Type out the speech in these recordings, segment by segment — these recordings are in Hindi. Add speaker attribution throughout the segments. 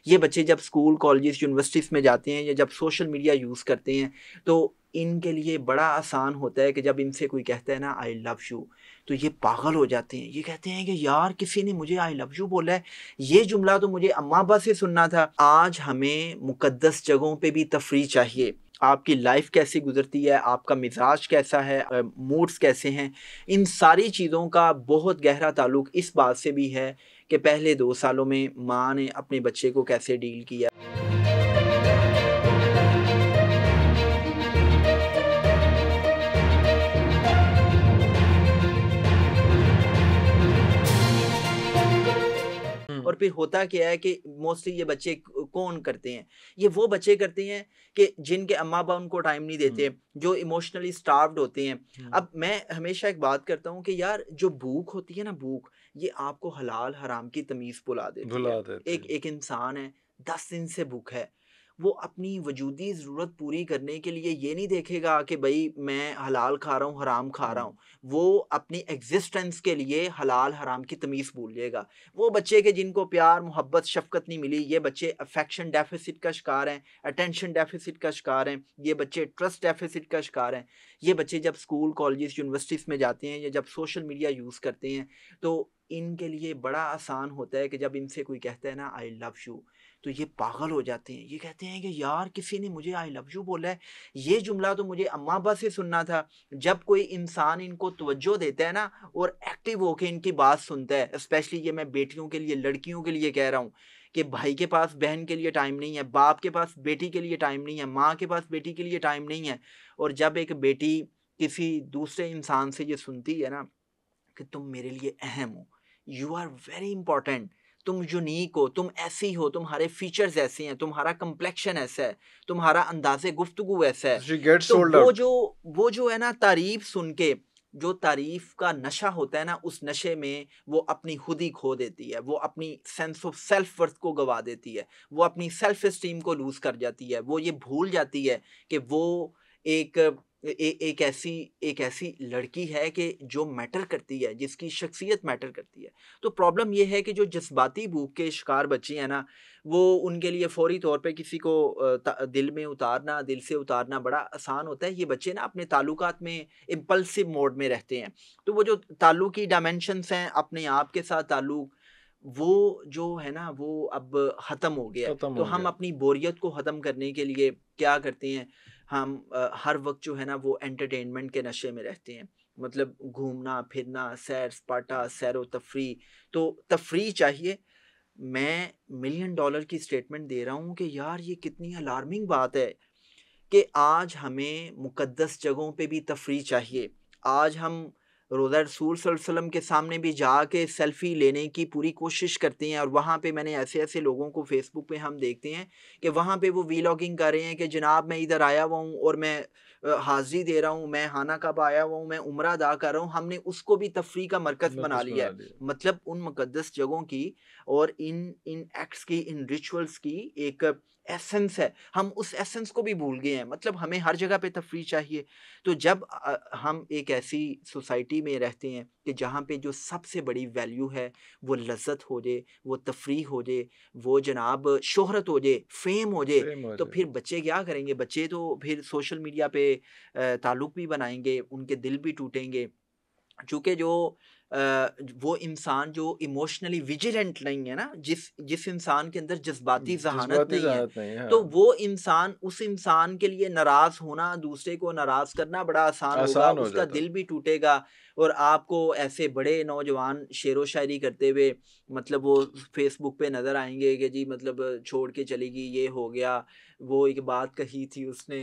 Speaker 1: ये बच्चे जब स्कूल कॉलेजेस यूनिवर्सिटीज़ में जाते हैं या जब सोशल मीडिया यूज़ करते हैं तो इनके लिए बड़ा आसान होता है कि जब इनसे कोई कहता है ना आई लव यू, तो ये पागल हो जाते हैं। ये कहते हैं कि यार किसी ने मुझे आई लव यू बोला है, ये जुमला तो मुझे अम्मा अब्बा से सुनना था। आज हमें मुकद्दस जगहों पे भी तफरीह चाहिए। आपकी लाइफ कैसी गुजरती है, आपका मिजाज कैसा है, मूड्स कैसे हैं, इन सारी चीज़ों का बहुत गहरा ताल्लुक इस बात से भी है कि पहले 2 सालों में माँ ने अपने बच्चे को कैसे डील किया। और फिर होता क्या है कि मोस्टली ये बच्चे कौन करते हैं, ये वो बच्चे करते हैं कि जिनके अम्मा अब्बा उनको टाइम नहीं देते, जो इमोशनली स्टार्व्ड होते हैं। अब मैं हमेशा एक बात करता हूँ कि यार जो भूख होती है ना, भूख ये आपको हलाल हराम की तमीज़ भुला देती है।
Speaker 2: भुला देते
Speaker 1: एक
Speaker 2: हैं।
Speaker 1: एक इंसान है 10 दिन से भूखा है, वो अपनी वजूदी ज़रूरत पूरी करने के लिए ये नहीं देखेगा कि भाई मैं हलाल खा रहा हूँ हराम खा रहा
Speaker 2: हुँ,
Speaker 1: हूँ, वो अपनी एग्जिस्टेंस के लिए हलाल हराम की तमीज़ भूल जाएगा। वो बच्चे के जिनको प्यार मोहब्बत शफ़क़त नहीं मिली, ये बच्चे अफेक्शन डेफ़िसिट का शिकार हैं, अटेंशन डेफ़िसिट का शिकार हैं, ये बच्चे ट्रस्ट डेफ़िसिट का शिकार हैं। ये बच्चे जब स्कूल कॉलेजेस यूनिवर्सिटीज़ में जाते हैं या जब सोशल मीडिया यूज़ करते हैं तो इनके लिए बड़ा आसान होता है कि जब इनसे कोई कहता है ना आई लव यू, तो ये पागल हो जाते हैं। ये कहते हैं कि यार किसी ने मुझे आई लव यू बोला है, ये जुमला तो मुझे अम्मा अब्बा से सुनना था। जब कोई इंसान इनको तवज्जो देता है ना और एक्टिव होके इनकी बात सुनता है, स्पेशली ये मैं बेटियों के लिए, लड़कियों के लिए कह रहा हूँ कि भाई के पास बहन के लिए टाइम नहीं है, बाप के पास बेटी के लिए टाइम नहीं है, माँ के पास बेटी के लिए टाइम नहीं है। और जब एक बेटी किसी दूसरे इंसान से ये सुनती है ना कि तुम मेरे लिए अहम हो, यू आर वेरी इंपॉर्टेंट, तुम यूनिक हो, तुम ऐसी हो, तुम्हारे फीचर्स ऐसे हैं, तुम्हारा कम्प्लेक्शन ऐसा है, तुम्हारा अंदाज़े गुफ्तगू ऐसा है।
Speaker 2: शी गेट्स
Speaker 1: तो
Speaker 2: सोल्ड
Speaker 1: वो
Speaker 2: आउट।
Speaker 1: जो वो जो है ना तारीफ़ सुन के, जो तारीफ़ का नशा होता है ना, उस नशे में वो अपनी खुद ही खो देती है, वो अपनी सेंस ऑफ सेल्फ वर्थ को गँवा देती है, वो अपनी सेल्फ एस्टीम को लूज़ कर जाती है, वो ये भूल जाती है कि वो एक एक ऐसी लड़की है कि जो मैटर करती है, जिसकी शख्सियत मैटर करती है। तो प्रॉब्लम ये है कि जो जज़्बाती भूख के शिकार बच्चे हैं ना, वो उनके लिए फ़ौरी तौर पे किसी को दिल में उतारना, दिल से उतारना बड़ा आसान होता है। ये बच्चे ना अपने ताल्लुकात में इम्पल्सिव मोड में रहते हैं। तो वो जो ताल्लुकी डायमेंशंस हैं, अपने आप के साथ ताल्लुक, वो जो है ना, वो अब ख़त्म हो गया है।
Speaker 2: खत्म
Speaker 1: तो
Speaker 2: हो
Speaker 1: हम
Speaker 2: गया।
Speaker 1: अपनी बोरियत को ख़त्म करने के लिए क्या करते हैं, हम हर वक़्त जो है ना वो एंटरटेनमेंट के नशे में रहते हैं। मतलब घूमना-फिरना, सैर-सपाटा, सैरो-तफ़रीह, तो तफ़रीह चाहिए। मैं मिलियन डॉलर की स्टेटमेंट दे रहा हूँ कि यार ये कितनी अलार्मिंग बात है कि आज हमें मुक़द्दस जगहों पे भी तफ़रीह चाहिए। आज हम रोज़ा रसूल सल्लल्लाहु अलैहि वसल्लम के सामने भी जाके सेल्फ़ी लेने की पूरी कोशिश करते हैं और वहाँ पे मैंने ऐसे-ऐसे लोगों को फ़ेसबुक पे हम देखते हैं कि वहाँ पे वो व्लॉगिंग कर रहे हैं कि जनाब मैं इधर आया हुआ हूँ और मैं हाज़िरी दे रहा हूँ, मैं खाना कबा आया हुआ हूँ, मैं उम्रा अदा कर रहा हूँ। हमने उसको भी तफ़रीह का मरकज़ बना
Speaker 2: मरकज़
Speaker 1: लिया
Speaker 2: बना
Speaker 1: है।
Speaker 2: लिया।
Speaker 1: मतलब उन मुक़द्दस जगहों की और इन इन एक्ट्स की, इन रिचुअल्स की एक एसेंस है, हम उस एसेंस को भी भूल गए हैं। मतलब हमें हर जगह पे तफरीह चाहिए। तो जब हम एक ऐसी सोसाइटी में रहते हैं कि जहाँ पे जो सबसे बड़ी वैल्यू है वो लज़्ज़त हो जाए, वो तफरीह हो जाए, वो जनाब शोहरत हो जाए, फ़ेम हो जाए,
Speaker 2: सेम हो
Speaker 1: तो
Speaker 2: जाए।
Speaker 1: फिर बच्चे क्या करेंगे? बच्चे तो फिर सोशल मीडिया पे ताल्लुक भी बनाएँगे, उनके दिल भी टूटेंगे। चूँकि जो वो इंसान जो इमोशनली विजिलेंट नहीं है ना, जिस जिस इंसान के अंदर जज़्बाती ज़हानत
Speaker 2: जज़्बाती
Speaker 1: नहीं है,
Speaker 2: ज़हानत नहीं है,
Speaker 1: तो
Speaker 2: हाँ।
Speaker 1: वो इंसान उस इंसान के लिए नाराज़ होना, दूसरे को नाराज़ करना बड़ा आसान होगा,
Speaker 2: आसान हो
Speaker 1: उसका
Speaker 2: जाता है।
Speaker 1: दिल भी टूटेगा और आपको ऐसे बड़े नौजवान शेरो-शायरी करते हुए मतलब वो फ़ेसबुक पे नज़र आएँगे कि जी मतलब छोड़ के चली गई, ये हो गया, वो एक बात कही थी उसने,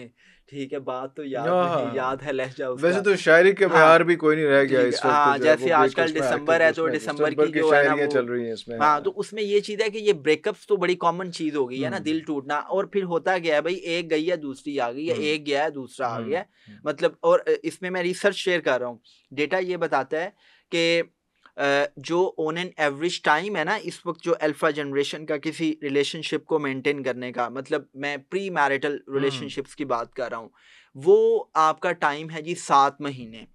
Speaker 1: ठीक है, बात तो याद
Speaker 2: हाँ, हाँ,
Speaker 1: नहीं,
Speaker 2: हाँ।
Speaker 1: याद है लहज़ा
Speaker 2: वैसे
Speaker 1: उसका।
Speaker 2: तो शायरी के
Speaker 1: हाँ।
Speaker 2: बयार भी कोई नहीं रह गया
Speaker 1: जी,
Speaker 2: इस वक़्त
Speaker 1: हाँ,
Speaker 2: जो है वो
Speaker 1: जैसे आजकल
Speaker 2: उसमें
Speaker 1: दिसंबर है तो
Speaker 2: उसमें
Speaker 1: दिसंबर
Speaker 2: दिसंबर
Speaker 1: की
Speaker 2: की
Speaker 1: जो है ना
Speaker 2: शायरियाँ
Speaker 1: वो
Speaker 2: चल रही हैं इसमें,
Speaker 1: हाँ, तो
Speaker 2: हाँ।
Speaker 1: उसमें ये चीज़ है कि ये ब्रेकअप्स तो बड़ी कॉमन चीज़ हो गई है ना,
Speaker 2: हुँ,
Speaker 1: दिल टूटना और फिर होता क्या है भई, एक गई है दूसरी आ गई है,
Speaker 2: हुँ,
Speaker 1: एक गया है दूसरा आ
Speaker 2: हुँ,
Speaker 1: गया है।
Speaker 2: हुँ।
Speaker 1: मतलब और इसमें मैं रिसर्च शेयर कर रहा हूँ। डेटा ये बताता है कि जो ऑन एन एवरेज टाइम है ना इस वक़्त जो अल्फ़ा जनरेशन का किसी रिलेशनशिप को मेंटेन करने का, मतलब मैं प्री मैरिटल
Speaker 2: हुँ,
Speaker 1: रिलेशनशिप्स की बात कर रहा हूँ। वो आपका टाइम है जी 7 महीने।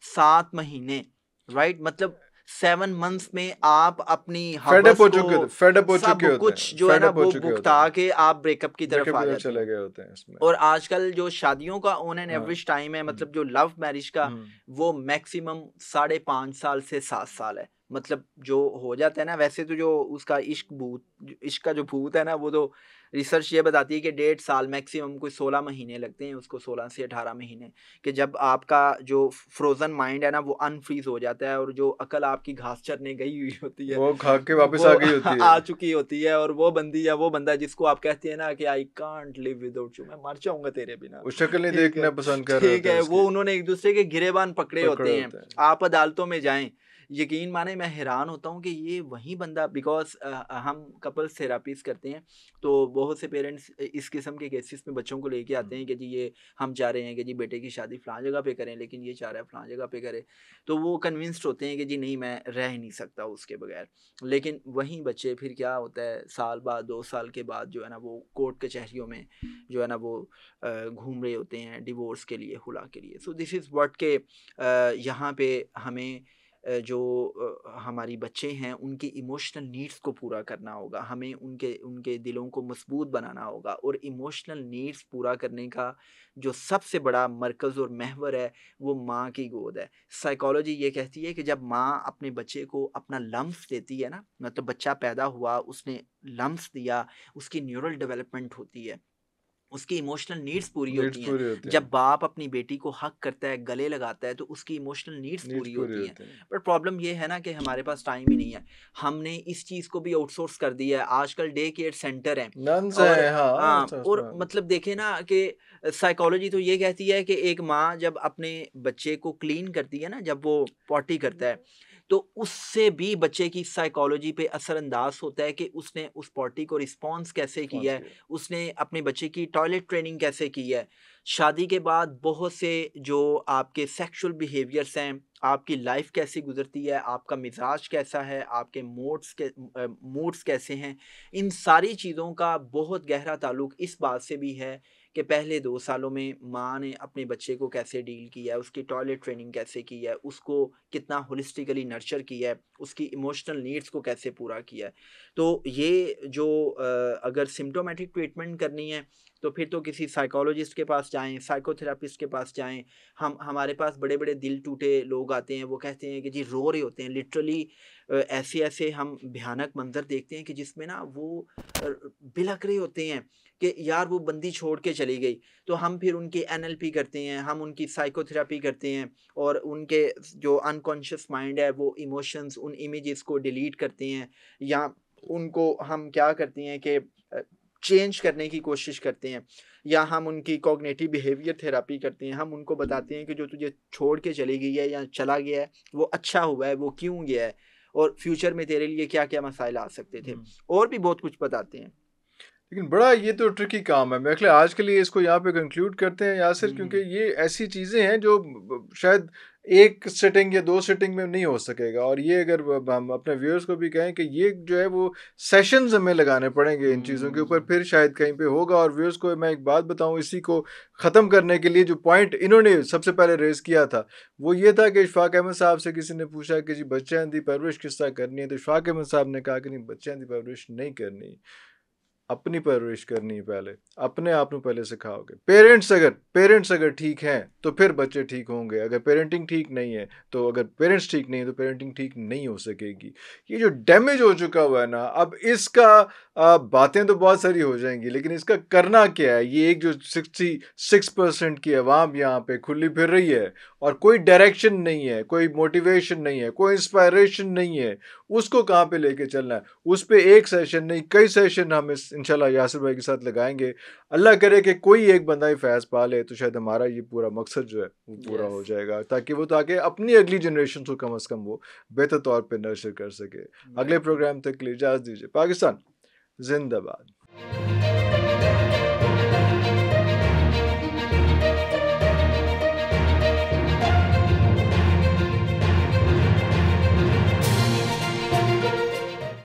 Speaker 1: 7 महीने, राइट? मतलब 7 मंथ्स में आप अपनी
Speaker 2: फेड अप
Speaker 1: हवस
Speaker 2: हो चुके
Speaker 1: को
Speaker 2: होते, फेड अप हो
Speaker 1: सब
Speaker 2: चुके होते
Speaker 1: कुछ
Speaker 2: हैं,
Speaker 1: जो है
Speaker 2: फेड
Speaker 1: ना
Speaker 2: अप हो
Speaker 1: वो
Speaker 2: चुके होते
Speaker 1: भुगता
Speaker 2: हैं,
Speaker 1: के आप ब्रेकअप की तरफ
Speaker 2: ब्रेकअप
Speaker 1: आ
Speaker 2: की तरफ
Speaker 1: जाते
Speaker 2: चले
Speaker 1: हैं।
Speaker 2: गए होते हैं इसमें।
Speaker 1: और आजकल जो शादियों का ऑन एन
Speaker 2: हाँ।
Speaker 1: एवरेज टाइम है, मतलब
Speaker 2: हम्म।
Speaker 1: जो लव मैरिज का,
Speaker 2: हम्म।
Speaker 1: वो मैक्सिमम 5.5 साल से 7 साल है। मतलब जो हो जाता है ना, वैसे तो जो उसका इश्क का जो भूत है ना, वो तो रिसर्च ये बताती है कि 1.5 साल मैक्सिमम, कोई 16 महीने लगते हैं उसको, 16 से 18 महीने, कि जब आपका जो फ्रोजन माइंड है ना वो अनफ्रीज हो जाता है, और जो अकल आपकी घास चरने गई हुई होती है
Speaker 2: वो खा के वापस
Speaker 1: वो
Speaker 2: आ गई होती है।
Speaker 1: आ चुकी होती है, और वो बंदी या वो बंदा जिसको आप कहते हैं ना कि I can't live without you, मैं मर जाऊंगा तेरे बिना,
Speaker 2: वो शक्ल नहीं
Speaker 1: ठीक है,
Speaker 2: देखना पसंद कर रहे
Speaker 1: ठीक
Speaker 2: होते हैं
Speaker 1: है,
Speaker 2: उसकी,
Speaker 1: वो उन्होंने एक दूसरे के गिरेबान पकड़े
Speaker 2: पकड़े
Speaker 1: होते हैं।
Speaker 2: होते हैं।
Speaker 1: आप अदालतों में जाएं, यकीन माने मैं हैरान होता हूँ कि ये वही बंदा, बिकॉज हम कपल्स थेरापीज करते हैं, तो बहुत से पेरेंट्स इस किस्म के केसेस में बच्चों को लेके आते हैं कि जी ये हम चाह रहे हैं कि जी बेटे की शादी फलां जगह पे करें, लेकिन ये चाह रहा है फलां जगह पे करे, तो वो कन्विंस्ड होते हैं कि जी नहीं, मैं रह ही नहीं सकता उसके बगैर। लेकिन वहीं बच्चे फिर क्या होता है, साल बाद 2 साल के बाद जो है ना वो कोर्ट कचहरियों में जो है ना वो घूम रहे होते हैं डिवोर्स के लिए, हुला के लिए। सो दिस इज़ व्हाट के यहाँ पे हमें जो हमारी बच्चे हैं उनकी इमोशनल नीड्स को पूरा करना होगा, हमें उनके उनके दिलों को मजबूत बनाना होगा, और इमोशनल नीड्स पूरा करने का जो सबसे बड़ा मरकज़ और महवर है वो माँ की गोद है। साइकोलॉजी ये कहती है कि जब माँ अपने बच्चे को अपना लम्स देती है ना, मतलब बच्चा पैदा हुआ, उसने लम्स दिया, उसकी न्यूरल डेवलपमेंट होती है, उसकी इमोशनल नीड्स पूरी
Speaker 2: नीड्स
Speaker 1: होती हैं।
Speaker 2: पूरी होती
Speaker 1: जब
Speaker 2: हैं,
Speaker 1: बाप अपनी बेटी को हग करता है, गले लगाता है, तो उसकी इमोशनल नीड्स
Speaker 2: नीड्स
Speaker 1: पूरी
Speaker 2: पूरी
Speaker 1: होती हैं।
Speaker 2: होती हैं।
Speaker 1: पर प्रॉब्लम ये है ना कि हमारे पास टाइम ही नहीं है। हमने इस चीज़ को भी आउटसोर्स कर दिया है। आजकल डे केयर सेंटर हैं,
Speaker 2: नन्स
Speaker 1: और
Speaker 2: हैं, हाँ,
Speaker 1: हाँ,
Speaker 2: अच्छा
Speaker 1: और
Speaker 2: उसमें।
Speaker 1: मतलब देखें ना कि साइकोलॉजी तो ये कहती है कि एक माँ जब अपने बच्चे को क्लीन करती है ना, जब वो पॉटी करता है, तो उससे भी बच्चे की साइकोलॉजी पे असरअंदाज होता है कि उसने उस पॉटी को रिस्पॉन्स कैसे किया
Speaker 2: रिस्पॉन्स
Speaker 1: है,
Speaker 2: किया।
Speaker 1: उसने अपने बच्चे की टॉयलेट ट्रेनिंग कैसे की है। शादी के बाद बहुत से जो आपके सेक्सुअल बिहेवियर्स हैं, आपकी लाइफ कैसी गुजरती है, आपका मिजाज कैसा है, आपके मूड्स कैसे हैं, इन सारी चीज़ों का बहुत गहरा ताल्लुक इस बात से भी है कि पहले 2 सालों में माँ ने अपने बच्चे को कैसे डील किया है, उसकी टॉयलेट ट्रेनिंग कैसे की है, उसको कितना होलिस्टिकली नर्चर किया है, उसकी इमोशनल नीड्स को कैसे पूरा किया है। तो ये जो अगर सिम्टोमेटिक ट्रीटमेंट करनी है, तो फिर तो किसी साइकोलॉजिस्ट के पास जाएँ, साइकोथेरापिस्ट के पास जाएँ। हमारे पास बड़े-बड़े दिल टूटे लोग आते हैं, वो कहते हैं कि जी रो रहे होते हैं लिटरली। ऐसे-ऐसे हम भयानक मंज़र देखते हैं कि जिसमें ना वो बिलख रहे होते हैं कि यार वो बंदी छोड़ के चली गई। तो हम फिर उनकी एनएलपी करते हैं, हम उनकी साइकोथेरेपी करते हैं, और उनके जो अनकॉन्शियस माइंड है वो इमोशंस, उन इमेजेस को डिलीट करते हैं, या उनको हम क्या करते हैं कि चेंज करने की कोशिश करते हैं, या हम उनकी कॉग्निटिव बिहेवियर थेरेपी करते हैं। हम उनको बताते हैं कि जो तुझे छोड़ के चली गई है या चला गया है वो अच्छा हुआ है, वो क्यों गया है, और फ्यूचर में तेरे लिए क्या क्या मसाइल आ सकते थे,
Speaker 2: हम्म।
Speaker 1: और भी बहुत कुछ बताते हैं।
Speaker 2: लेकिन बड़ा ये तो ट्रिकी काम है। मेरे ख्याल आज के लिए इसको यहाँ पे कंक्लूड करते हैं यासिर, क्योंकि
Speaker 1: हम्म।
Speaker 2: ये ऐसी चीज़ें हैं जो शायद एक सिटिंग या दो सिटिंग में नहीं हो सकेगा। और ये अगर हम अपने व्यूअर्स को भी कहें कि ये जो है वो सेशंस हमें लगाने पड़ेंगे इन चीज़ों के ऊपर,
Speaker 1: हम्म।
Speaker 2: फिर शायद कहीं पे होगा। और व्यूअर्स को मैं एक बात बताऊं, इसी को ख़त्म करने के लिए जो पॉइंट इन्होंने सबसे पहले रेज किया था वो ये था कि इशफाक अहमद साहब से किसी ने पूछा कि जी बच्चों की परवरिश किस तरह करनी है, तो इशफाक अहमद साहब ने कहा कि नहीं, बच्चों की परवरिश नहीं करनी, अपनी परवरिश करनी है। पहले अपने आप को पहले सिखाओगे। पेरेंट्स अगर ठीक हैं तो फिर बच्चे ठीक होंगे। अगर पेरेंटिंग ठीक नहीं है, तो अगर पेरेंट्स ठीक नहीं है तो पेरेंटिंग ठीक नहीं हो सकेगी। ये जो डैमेज हो चुका हुआ है ना, अब इसका बातें तो बहुत सारी हो जाएंगी, लेकिन इसका करना क्या है। ये एक जो 66% की आवाम यहाँ पे खुली फिर रही है और कोई डायरेक्शन नहीं है, कोई मोटिवेशन नहीं है, कोई इंस्पायरेशन नहीं है, उसको कहाँ पे लेके चलना है। उस पे एक सेशन नहीं, कई सेशन हम इस इंशाल्लाह यासिर भाई के साथ लगाएंगे। अल्लाह करे कि कोई एक बंदा ही फैज़ पा ले, तो शायद हमारा ये पूरा मकसद जो है वो पूरा हो
Speaker 1: यस।
Speaker 2: जाएगा, ताकि अपनी अगली जनरेशन को कम अज़ कम वो बेहतर तौर पे नर्चर कर सके। अगले
Speaker 1: बिल्कुल।
Speaker 2: प्रोग्राम तक के लिए इजाज़त दीजिए। पाकिस्तान जिंदाबाद।